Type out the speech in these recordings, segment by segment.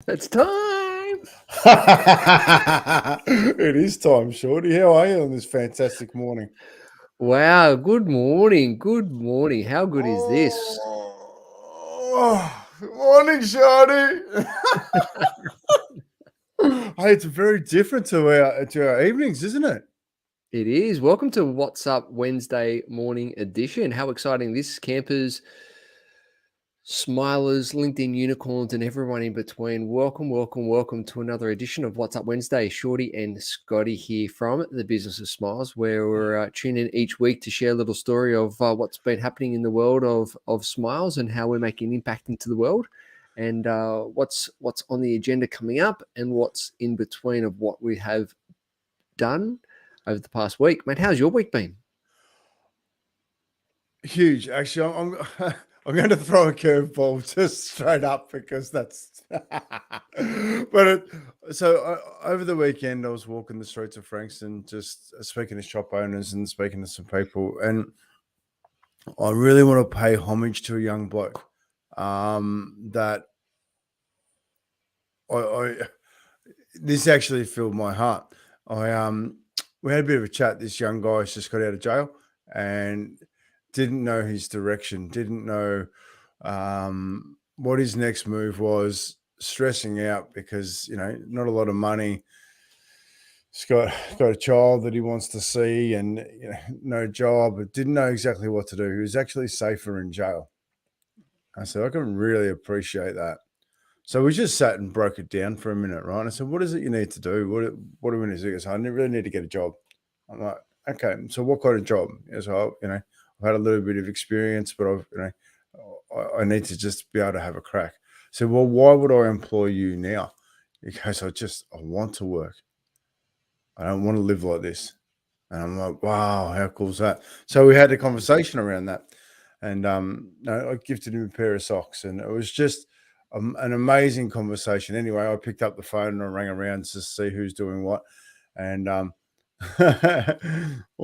It's time. It is time, Shorty. How are you on this fantastic morning? Wow. Good morning. Good morning. How good is this? Morning, Shorty. Hey, it's very different to our evenings, isn't it? It is. Welcome to What's Up Wednesday morning edition. How exciting this is, campers, smilers, LinkedIn unicorns, and everyone in between. Welcome, welcome, welcome to another edition of What's Up Wednesday. Shorty and Scotty here from the Business of Smiles, where we're tuning in each week to share a little story of what's been happening in the world of smiles and how we're making an impact into the world, and what's on the agenda coming up, and what's in between of what we have done over the past week. Mate, how's your week been? Huge. Actually, I'm I'm going to throw a curveball just straight up because that's. Over the weekend, I was walking the streets of Frankston, just speaking to shop owners and speaking to some people, and I really want to pay homage to a young bloke that I this actually filled my heart. We had a bit of a chat. This young guy's just got out of jail and didn't know his direction, didn't know what his next move was, stressing out because not a lot of money. He's got a child that he wants to see, and no job, but didn't know exactly what to do. He was actually safer in jail. I said, I can really appreciate that. So we just sat and broke it down for a minute, right? And I said, what is it you need to do? What do we need to do? He goes, I really need to get a job. I'm like, okay, so what kind of job? So, I've had a little bit of experience, but I need to just be able to have a crack. So, well, why would I employ you now? He goes, I want to work. I don't want to live like this. And I'm like, wow, how cool is that? So we had a conversation around that. And I gifted him a pair of socks, and it was just an amazing conversation. Anyway, I picked up the phone and I rang around to see who's doing what. And all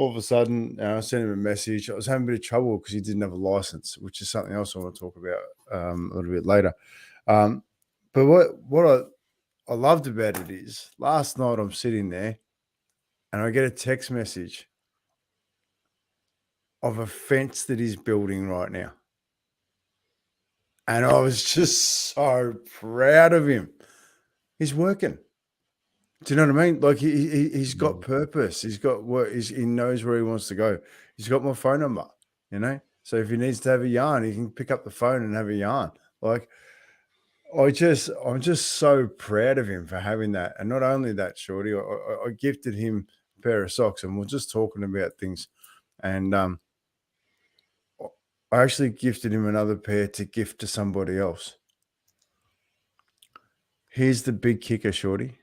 of a sudden, I sent him a message. I was having a bit of trouble because he didn't have a license, which is something else I want to talk about a little bit later. But what I loved about it is last night I'm sitting there and I get a text message of a fence that he's building right now. And I was just so proud of him. He's working. Do you know what I mean? Like he's got purpose. He's got work. He knows where he wants to go. He's got my phone number, So if he needs to have a yarn, he can pick up the phone and have a yarn. Like I'm just so proud of him for having that. And not only that, Shorty, I gifted him a pair of socks, and we're just talking about things. And I actually gifted him another pair to gift to somebody else. Here's the big kicker, Shorty.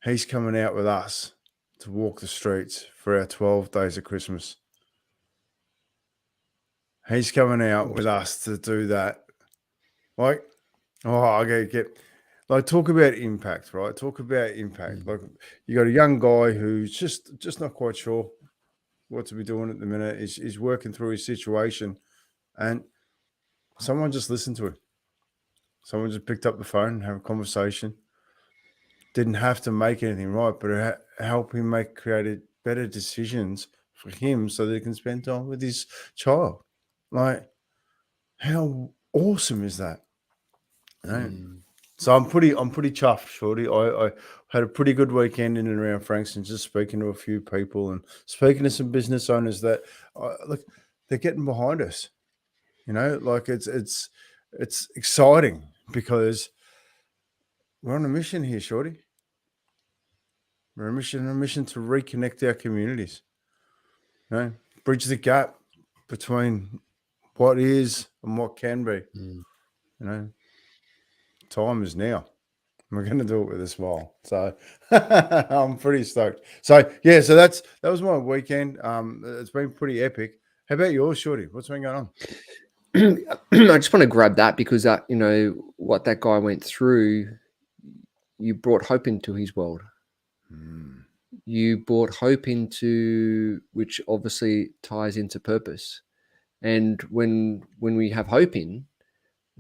He's coming out with us to walk the streets for our 12 days of Christmas. He's coming out with us to do that. Like, talk about impact, right? Talk about impact. Like, you got a young guy who's just not quite sure what to be doing at the minute. He's working through his situation, and someone just listened to him. Someone just picked up the phone and have a conversation. Didn't have to make anything right, but help him create better decisions for him so that he can spend time with his child. Like, how awesome is that? So I'm pretty chuffed, Shorty. I had a pretty good weekend in and around Frankston, just speaking to a few people and speaking to some business owners that look, they're getting behind us. Like it's exciting because we're on a mission here, Shorty. We're on a mission to reconnect our communities. Bridge the gap between what is and what can be. Time is now. We're going to do it with a smile. So I'm pretty stoked. So yeah, so that was my weekend. It's been pretty epic. How about yours, Shorty? What's been going on? I just want to grab that because what that guy went through, you brought hope into his world. You brought hope into, which obviously ties into purpose. And when we have hope in,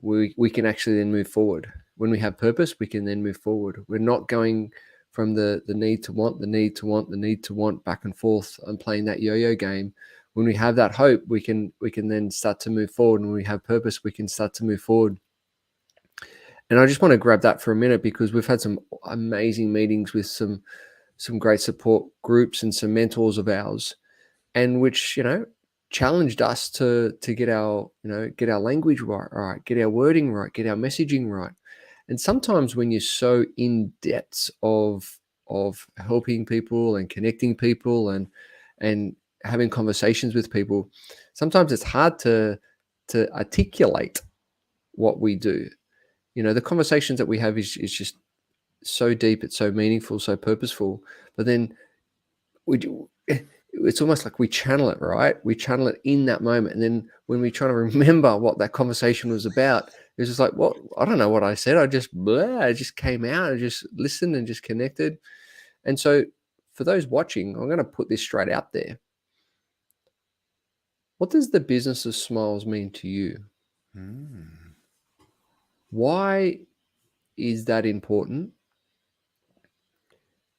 we can actually then move forward. when we have purpose, we can then move forward. We're not going from the need to want, the need to want, the need to want back and forth and playing that yo-yo game. When we have that hope, we can then start to move forward. And when we have purpose, we can start to move forward. And I just want to grab that for a minute, because we've had some amazing meetings with some great support groups and some mentors of ours, and which, challenged us to get our language right, get our wording right, get our messaging right. And sometimes when you're so in depth of helping people and connecting people and having conversations with people, sometimes it's hard to articulate what we do. The conversations that we have is just so deep, it's so meaningful, so purposeful. But then it's almost like we channel it, right? We channel it in that moment. And then when we try to remember what that conversation was about, it's just like, well, I don't know what I said. I just came out. I just listened and just connected. And so for those watching, I'm going to put this straight out there. What does the business of smiles mean to you? Why is that important?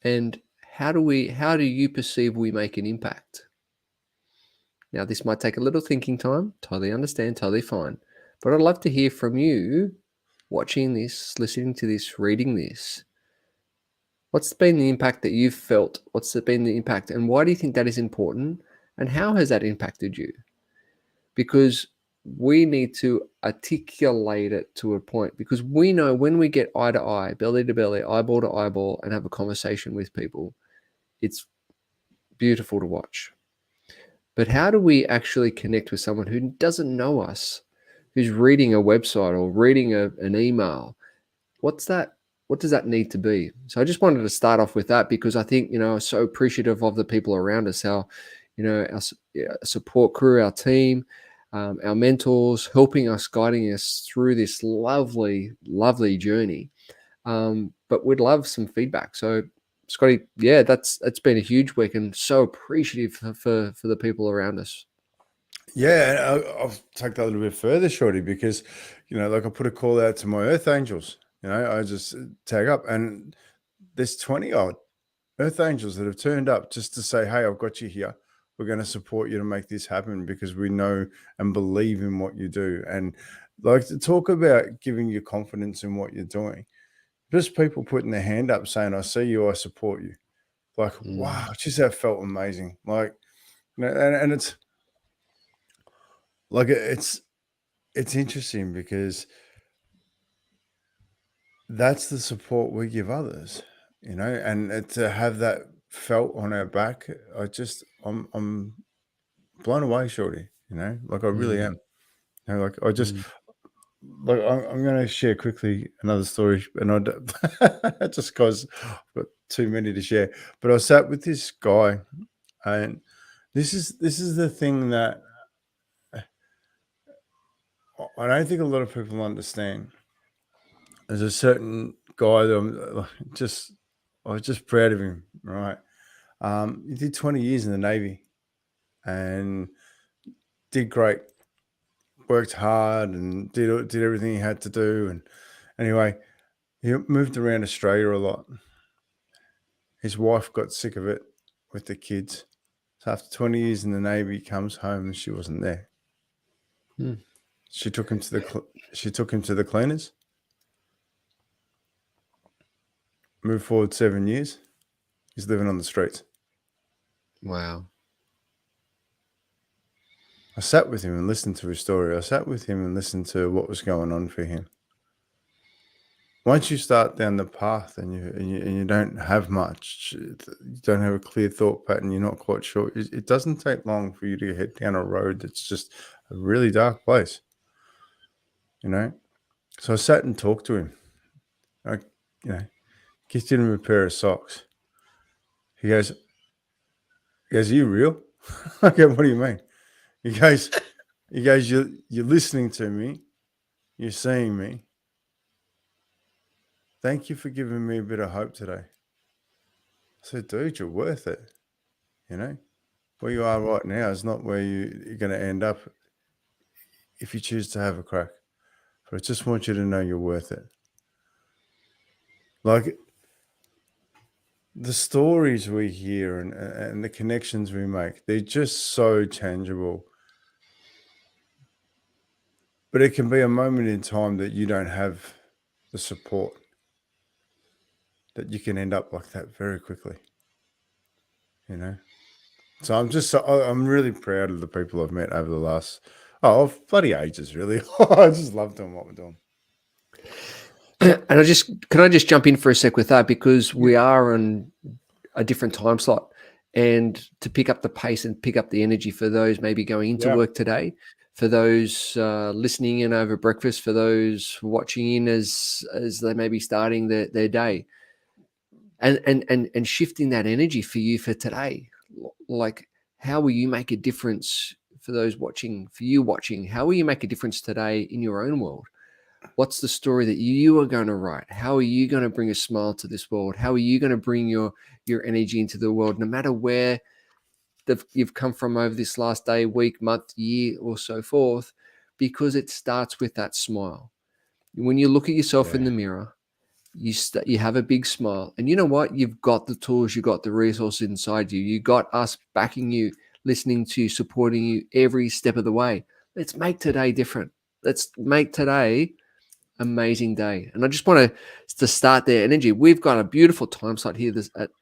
And how do you perceive we make an impact? Now, this might take a little thinking time. Totally understand, totally fine. But I'd love to hear from you watching this, listening to this, reading this. What's been the impact that you've felt? What's been the impact? And why do you think that is important? And how has that impacted you? Because we need to articulate it to a point, because we know when we get eye to eye, belly to belly, eyeball to eyeball, and have a conversation with people, it's beautiful to watch. But how do we actually connect with someone who doesn't know us, who's reading a website or reading an email? What does that need to be? So I just wanted to start off with that, because I think, I'm so appreciative of the people around us, our support crew, our team, our mentors, helping us, guiding us through this lovely, lovely journey. But we'd love some feedback. So Scotty, yeah, it's been a huge week, and so appreciative for the people around us. Yeah, and I'll take that a little bit further, Shorty, because, like I put a call out to my Earth Angels. I just tag up, and there's 20 odd Earth Angels that have turned up just to say, hey, I've got you here. We're going to support you to make this happen, because we know and believe in what you do. And like, to talk about giving you confidence in what you're doing, just people putting their hand up saying, I see you, I support you. Like, wow, just that felt amazing. Like, and it's like, it's interesting, because that's the support we give others, and to have that felt on our back, I'm blown away, Shorty. Like, I really am. Like, I just like, I'm going to share quickly another story, and just because I've got too many to share. But I sat with this guy, and this is the thing that I don't think a lot of people understand. There's a certain guy that I was just proud of him, right? He did 20 years in the Navy and did great, worked hard and did everything he had to do. And anyway, he moved around Australia a lot. His wife got sick of it with the kids. So after 20 years in the Navy, he comes home and she wasn't there. She took him to the cleaners. Moved forward 7 years. He's living on the streets. Wow. I sat with him and listened to his story. I sat with him and listened to what was going on for him. Once you start down the path and you don't have much, you don't have a clear thought pattern, you're not quite sure, it doesn't take long for you to head down a road that's just a really dark place, So I sat and talked to him. I, gifted him a pair of socks. He goes, are you real? I go, what do you mean? He goes, you're listening to me. You're seeing me. Thank you for giving me a bit of hope today. I said, dude, you're worth it. Where you are right now is not where you're going to end up if you choose to have a crack. But I just want you to know you're worth it. Like the stories we hear and the connections we make, they're just so tangible. But it can be a moment in time that you don't have the support, that you can end up like that very quickly, you know? So I'm really proud of the people I've met over the last, bloody ages, really. I just love doing what we're doing. And can I just jump in for a sec with that, because Yeah. we are on a different time slot, and to pick up the pace and pick up the energy for those maybe going into Yeah. work today, for those listening in over breakfast, for those watching in as they may be starting their day, and shifting that energy for you for today. Like, how will you make a difference for those watching, for you watching? How will you make a difference today in your own world? What's the story that you are going to write? How are you going to bring a smile to this world? How are you going to bring your energy into the world, no matter where you've come from over this last day, week, month, year, or so forth? Because it starts with that smile. When you look at yourself in Yeah. the mirror, you have a big smile, and you know what? You've got the tools, you've got the resources inside you. You got us backing you, listening to you, supporting you every step of the way. Let's make today different. Let's make today amazing day. And I just want to start their energy. We've got a beautiful time slot here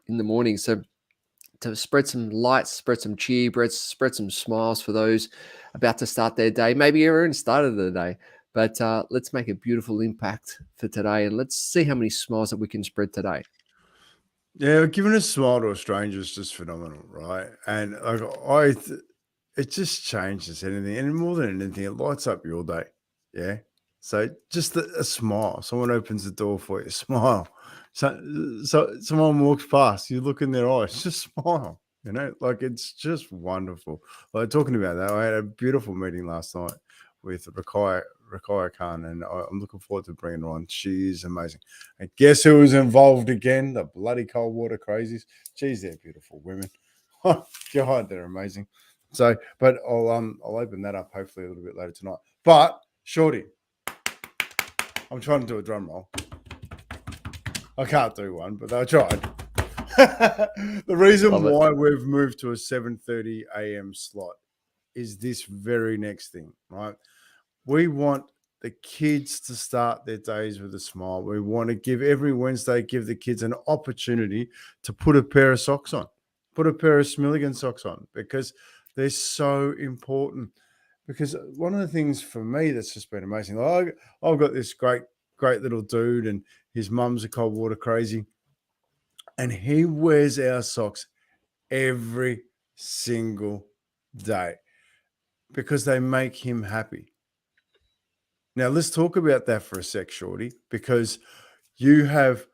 in the morning. So to spread some lights, spread some cheer, spread some smiles for those about to start their day. Maybe you're already started the day, but let's make a beautiful impact for today, and let's see how many smiles that we can spread today. Yeah, giving a smile to a stranger is just phenomenal, right? And it just changes anything, and more than anything, it lights up your day. Yeah. So just a smile. Someone opens the door for you, smile. So someone walks past, you look in their eyes, just smile. You know, like it's just wonderful. Like talking about that, I had a beautiful meeting last night with Rakaya Khan, and I'm looking forward to bringing her on. She is amazing. And guess who was involved again? The bloody cold water crazies. Geez, they're beautiful women. Oh, God, they're amazing. So, but I'll open that up hopefully a little bit later tonight. But Shorty, I'm trying to do a drum roll. I can't do one, but I tried. The reason Love it. why we've moved to a 7:30 a.m. slot is this very next thing, right? We want the kids to start their days with a smile. We want to give the kids an opportunity to put a pair of socks on, put a pair of Smilligan socks on, because they're so important. Because one of the things for me that's just been amazing, I've got this great little dude, and his mum's a cold water crazy, and he wears our socks every single day because they make him happy. Now let's talk about that for a sec, Shorty, because you have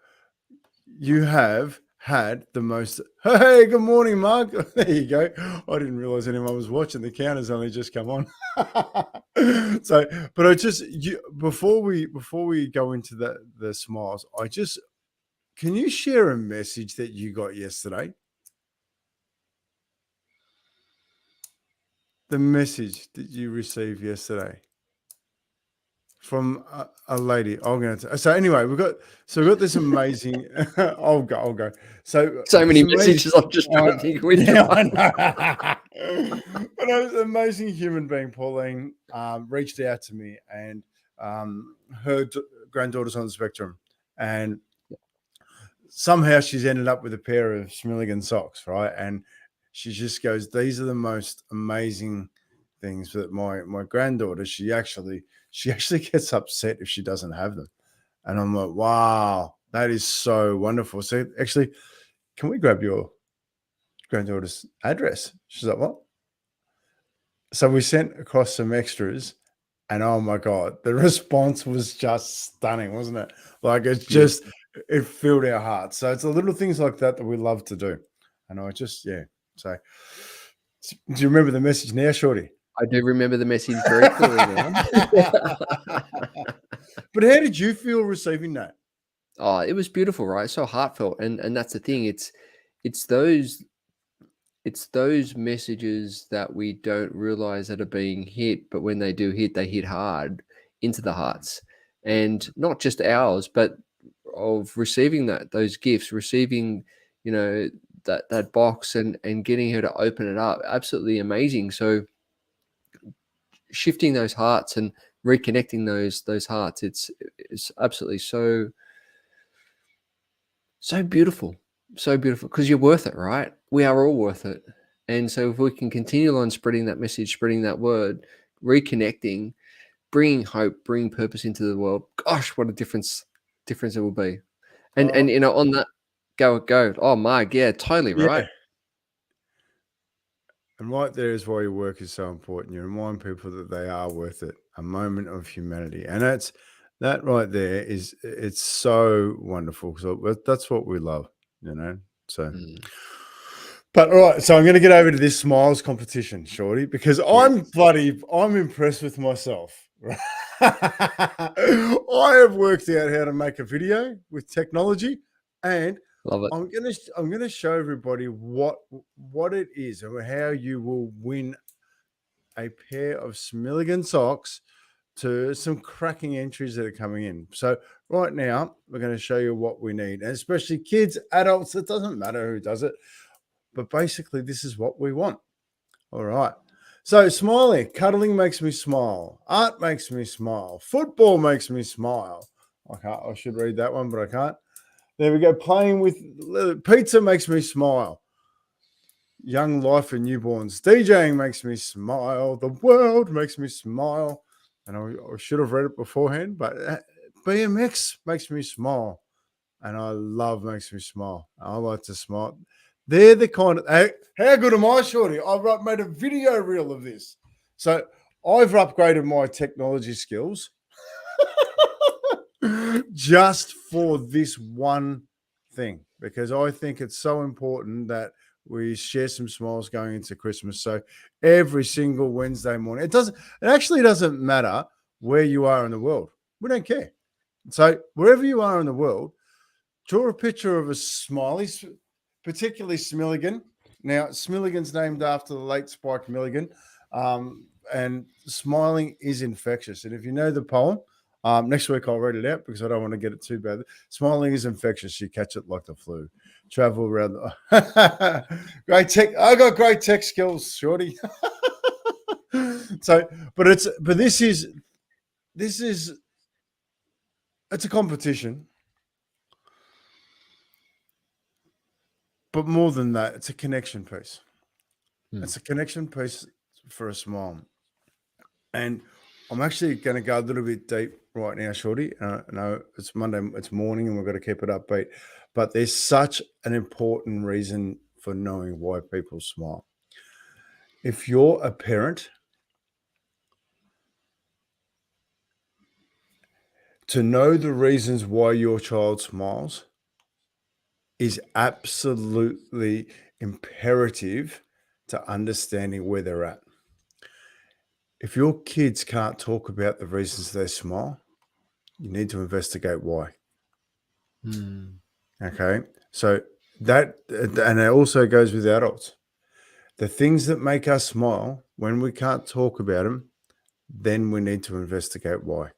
had the most. Hey, good morning, Mark. There you go. I didn't realize anyone was watching. The counters only just come on. So, but before we go into the smiles, can you share a message that you got yesterday? The message that you received yesterday from a lady. I'm going to. So anyway, we've got this amazing. I'll go. So So this many amazing. messages. I'm just trying to think which Yeah, one. I know. But this amazing human being, Pauline, reached out to me, and her granddaughter's on the spectrum, and somehow she's ended up with a pair of Smilligan socks, right? And she just goes, "These are the most amazing things." That my granddaughter, she actually gets upset if she doesn't have them, and I'm like, "Wow, that is so wonderful." So actually, can we grab your granddaughter's address? She's like, "What?" So we sent across some extras, and oh my God, the response was just stunning, wasn't it? Like it filled our hearts. So it's the little things like that we love to do. And yeah. So do you remember the message now, Shorty? I do remember the message very clearly now. But how did you feel receiving that? Oh, it was beautiful, right? So heartfelt, and that's the thing. It's those messages that we don't realize that are being hit, but when they do hit, they hit hard into the hearts, and not just ours, but of receiving those gifts, receiving, you know, that box and getting her to open it up. Absolutely amazing. So shifting those hearts and reconnecting those hearts, it's absolutely so beautiful. So beautiful, because you're worth it, right? We are all worth it. And so if we can continue on spreading that message, spreading that word, reconnecting, bringing hope, bringing purpose into the world, gosh, what a difference it will be. And Oh, you know, on that, go. Oh, Mike, yeah, totally yeah. right. And right there is why your work is so important. You remind people that they are worth it. A moment of humanity, and that right there is, it's so wonderful. So that's what we love, you know. So, but all right. So I'm going to get over to this smiles competition, Shorty, because I'm impressed with myself. I have worked out how to make a video with technology, and Love it. I'm gonna show everybody what it is and how you will win a pair of Smilligan socks to some cracking entries that are coming in. So right now we're going to show you what we need, and especially kids, adults. It doesn't matter who does it, but basically this is what we want. All right. So smiling, cuddling makes me smile. Art makes me smile. Football makes me smile. I should read that one, but I can't. There we go. Playing with pizza makes me smile. Young life and newborns. DJing makes me smile. The world makes me smile. And I should have read it beforehand, but BMX makes me smile. And I love makes me smile. I like to smile. They're the kind of, how good am I, Shorty? I've made a video reel of this. So I've upgraded my technology skills just for this one thing, because I think it's so important that we share some smiles going into Christmas. So every single Wednesday morning, it actually doesn't matter where you are in the world. We don't care. So wherever you are in the world, draw a picture of a smiley, particularly Smilligan. Now, Smilligan's named after the late Spike Milligan, and smiling is infectious. And if you know the poem, next week I'll read it out because I don't want to get it too bad. Smiling is infectious. You catch it like the flu. Travel around. Great tech. I got great tech skills, Shorty. So, but this is it's a competition. But more than that, it's a connection piece. It's a connection piece for a smile. And I'm actually going to go a little bit deep right now, Shorty. No, it's Monday, it's morning, and we've got to keep it upbeat. But there's such an important reason for knowing why people smile. If you're a parent, to know the reasons why your child smiles is absolutely imperative to understanding where they're at. If your kids can't talk about the reasons they smile, you need to investigate why. Okay. So that, and it also goes with adults. The things that make us smile, when we can't talk about them, then we need to investigate why.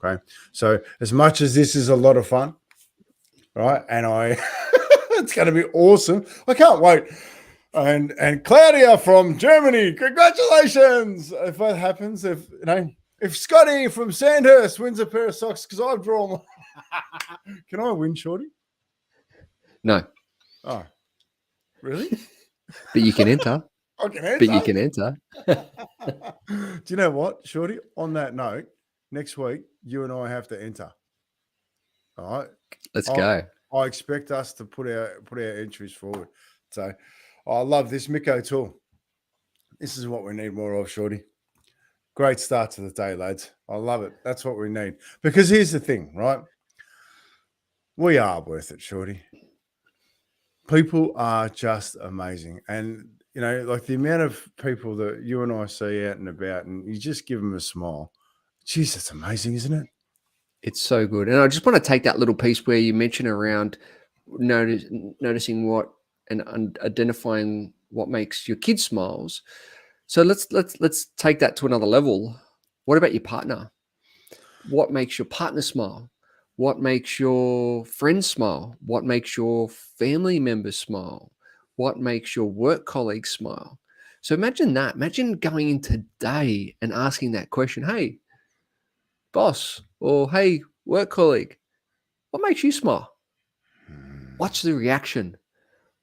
Okay. So as much as this is a lot of fun, right? And it's going to be awesome. I can't wait. And Claudia from Germany, congratulations! If that happens, if Scotty from Sandhurst wins a pair of socks because I've drawn, can I win, Shorty? No. Oh, really? But you can enter. I can enter. But you can enter. Do you know what, Shorty? On that note, next week you and I have to enter. All right. Let's go. I expect us to put our entries forward. So I love this Miko tool. This is what we need more of, Shorty. Great start to the day, lads. I love it. That's what we need. Because here's the thing, right? We are worth it, Shorty. People are just amazing. And, like the amount of people that you and I see out and about, and you just give them a smile. Jeez, that's amazing, isn't it? It's so good. And I just want to take that little piece where you mentioned around noticing what and identifying what makes your kids smiles. So let's take that to another level. What about your partner? What makes your partner smile? What makes your friends smile? What makes your family members smile? What makes your work colleagues smile? So imagine that. Imagine going in today and asking that question. Hey, boss, or hey, work colleague, what makes you smile? Watch the reaction.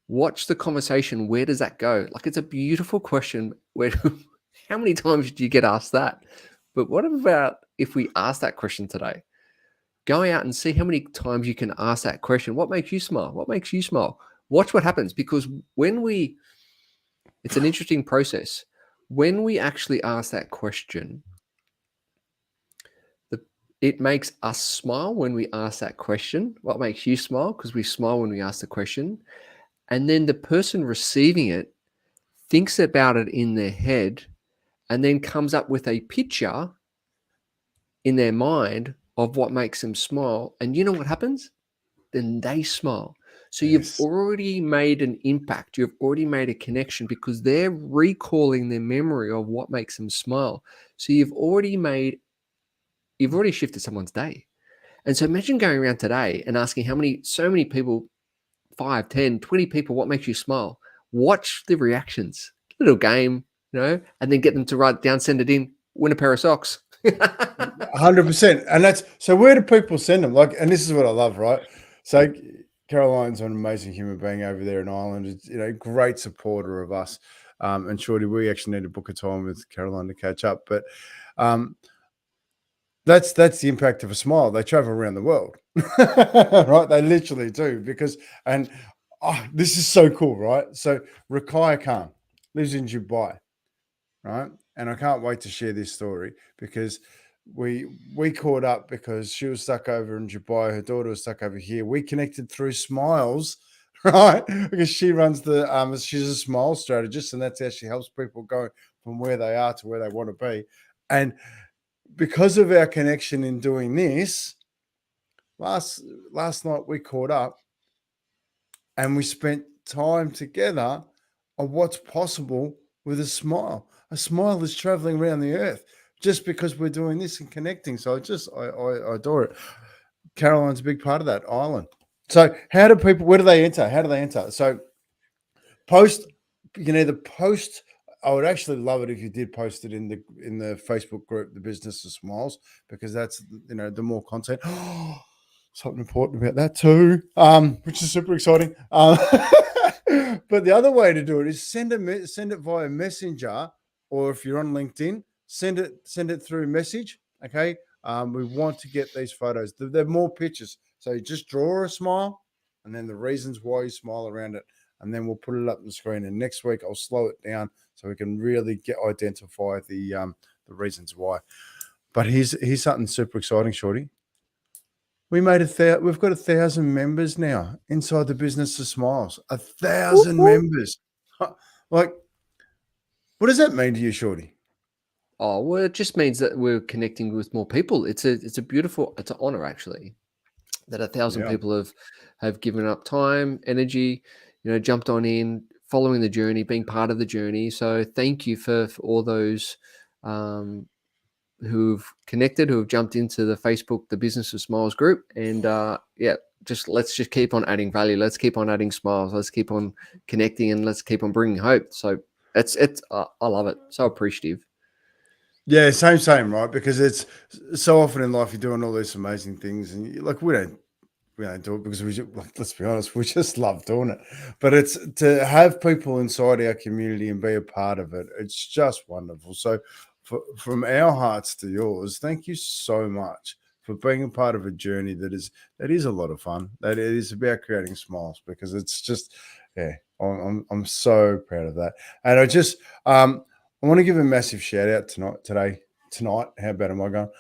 Watch the conversation. Where does that go? Like, it's a beautiful question. Where, how many times do you get asked that? But what about if we ask that question today? Go out and see how many times you can ask that question. What makes you smile? What makes you smile? Watch what happens, because it's an interesting process. When we actually ask that question, it makes us smile when we ask that question. What makes you smile? Because we smile when we ask the question. And then the person receiving it thinks about it in their head and then comes up with a picture in their mind of what makes them smile. And you know what happens? Then they smile. So you've Yes. already made an impact. You've already made a connection because they're recalling their memory of what makes them smile. So you've already shifted someone's day. And so imagine going around today and asking so many people, 5, 10, 20 people, what makes you smile? Watch the reactions, little game, and then get them to write it down, send it in, win a pair of socks. 100%. And that's so where do people send them? Like, and this is what I love, right? So Caroline's an amazing human being over there in Ireland. It's, great supporter of us. And Shorty, we actually need to book a time with Caroline to catch up. But that's the impact of a smile. They travel around the world, right? They literally do and this is so cool, right? So Rakaya Khan lives in Dubai, right? And I can't wait to share this story because we caught up because she was stuck over in Dubai. Her daughter was stuck over here. We connected through smiles, right? Because she runs she's a smile strategist, and that's how she helps people go from where they are to where they want to be. And because of our connection in doing this, last night we caught up and we spent time together on what's possible with a smile. A smile is traveling around the earth just because we're doing this and connecting. So I adore it. Caroline's a big part of that island. So where do they enter? How do they enter? So you can either post. I would actually love it if you did post it in the Facebook group, the Business of Smiles, because that's the more content. Something important about that too, which is super exciting. But the other way to do it is send it via Messenger, or if you're on LinkedIn, send it through message. Okay, we want to get these photos. They're more pictures, so you just draw a smile, and then the reasons why you smile around it, and then we'll put it up on the screen. And next week I'll slow it down so we can really identify the reasons why. But here's something super exciting, Shorty. We've got 1,000 members now inside the Business of Smiles. 1,000 members. Like, what does that mean to you, Shorty? Oh, well, it just means that we're connecting with more people. It's an honor actually that 1,000 Yeah. people have given up time, energy, jumped on in, following the journey, being part of the journey. So thank you for all those who've connected, who have jumped into the Facebook, the Business of Smiles group. And let's just keep on adding value. Let's keep on adding smiles. Let's keep on connecting, and let's keep on bringing hope. So I love it. So appreciative. Yeah, same, right? Because it's so often in life you're doing all these amazing things, and we don't do it because let's be honest, we just love doing it. But it's to have people inside our community and be a part of it. It's just wonderful. So from our hearts to yours, thank you so much for being a part of a journey that is a lot of fun. That it is about creating smiles, because it's just, yeah, I'm so proud of that. And I want to give a massive shout out tonight. How bad am I going?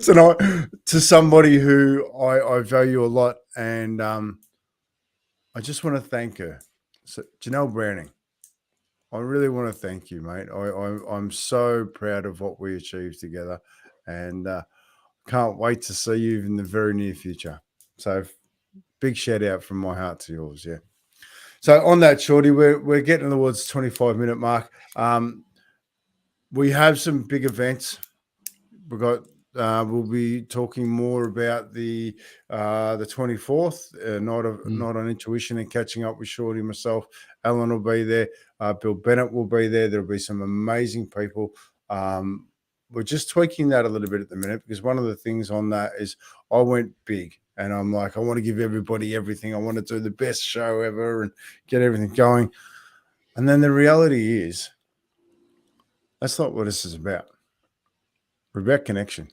Tonight to somebody who I value a lot, and I just want to thank her. So Janelle Browning, I really want to thank you, mate. I'm so proud of what we achieved together, and can't wait to see you in the very near future. So big shout out from my heart to yours. Yeah. So on that, Shorty, we're getting towards 25-minute mark. We have some big events. We've got We'll be talking more about the 24th, not on intuition, and catching up with Shorty, myself. Alan will be there. Bill Bennett will be there. There'll be some amazing people. We're just tweaking that a little bit at the minute, because one of the things on that is I went big, and I'm like, I want to give everybody everything. I want to do the best show ever and get everything going. And then the reality is, that's not what this is about. We're about connection.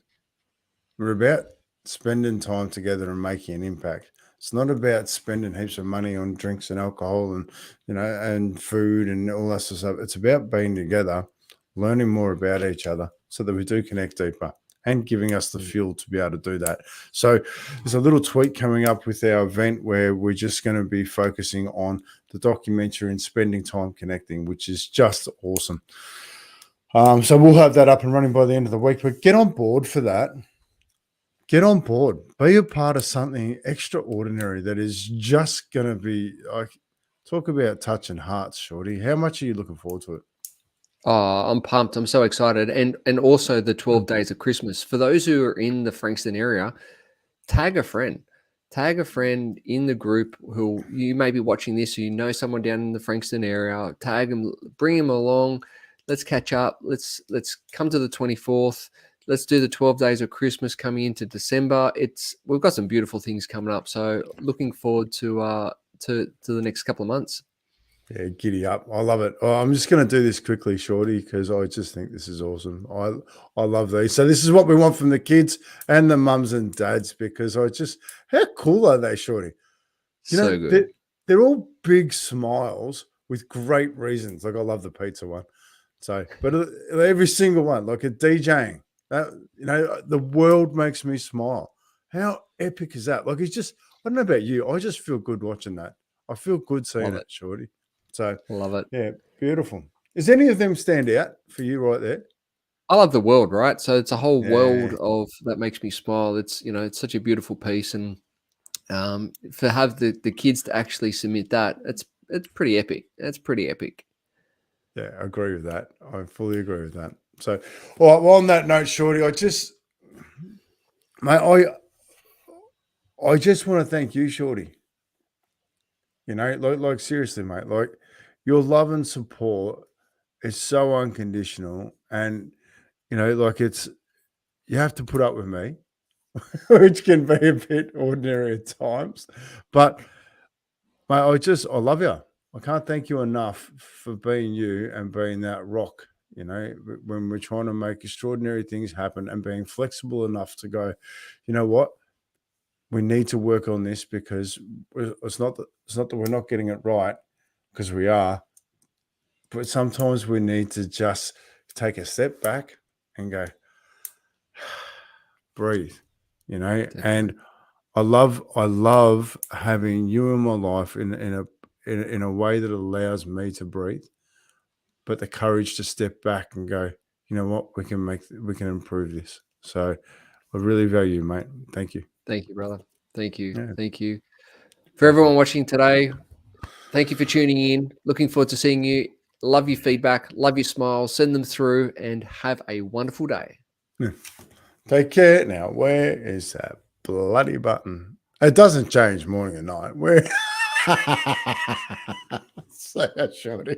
We're about spending time together and making an impact. It's not about spending heaps of money on drinks and alcohol and, and food and all that sort of stuff. It's about being together, learning more about each other so that we do connect deeper, and giving us the fuel to be able to do that. So there's a little tweak coming up with our event where we're just going to be focusing on the documentary and spending time connecting, which is just awesome. So we'll have that up and running by the end of the week, but get on board for that. Get on board. Be a part of something extraordinary that is just going to be like, talk about touching hearts, Shorty. How much are you looking forward to it? Oh, I'm pumped. I'm so excited. And also the 12 days of Christmas. For those who are in the Frankston area, tag a friend. Tag a friend in the group who you may be watching this, or you know someone down in the Frankston area. Tag them, bring them along. Let's catch up. Let's come to the 24th. Let's do the 12 days of Christmas coming into December. We've got some beautiful things coming up. So looking forward to the next couple of months. Yeah, giddy up. I love it. Oh, I'm just going to do this quickly, Shorty, because I just think this is awesome. I love these. So this is what we want from the kids and the mums and dads, because how cool are they, Shorty? So good. They're all big smiles with great reasons. Like, I love the pizza one. So, but every single one, like a DJing, the world makes me smile. How epic is that? Like, I don't know about you. I just feel good watching that. I feel good seeing it, Shorty. So love it. Yeah, beautiful. Does any of them stand out for you right there? I love the world, right? So it's a whole world of that makes me smile. It's it's such a beautiful piece, and for have the kids to actually submit that, it's pretty epic. That's pretty epic. Yeah, I agree with that. I fully agree with that. So, well, on that note, Shorty, I just want to thank you, Shorty. Like seriously, mate. Like, your love and support is so unconditional, and like, you have to put up with me, which can be a bit ordinary at times, but mate, I love you. I can't thank you enough for being you and being that rock, when we're trying to make extraordinary things happen, and being flexible enough to go, you know what, we need to work on this, because it's not that we're not getting it right, because we are, but sometimes we need to just take a step back and go, breathe, Definitely. and I love having you in my life in a way that allows me to breathe, but the courage to step back and go, you know what, we can improve this. So I really value you, mate. Thank you. Thank you, brother. Thank you. Yeah, Thank you. For everyone watching today, thank you for tuning in. Looking forward to seeing you. Love your feedback. Love your smiles. Send them through, and have a wonderful day. take care. Now, where is that bloody button? It doesn't change morning and night. Where? So shorty.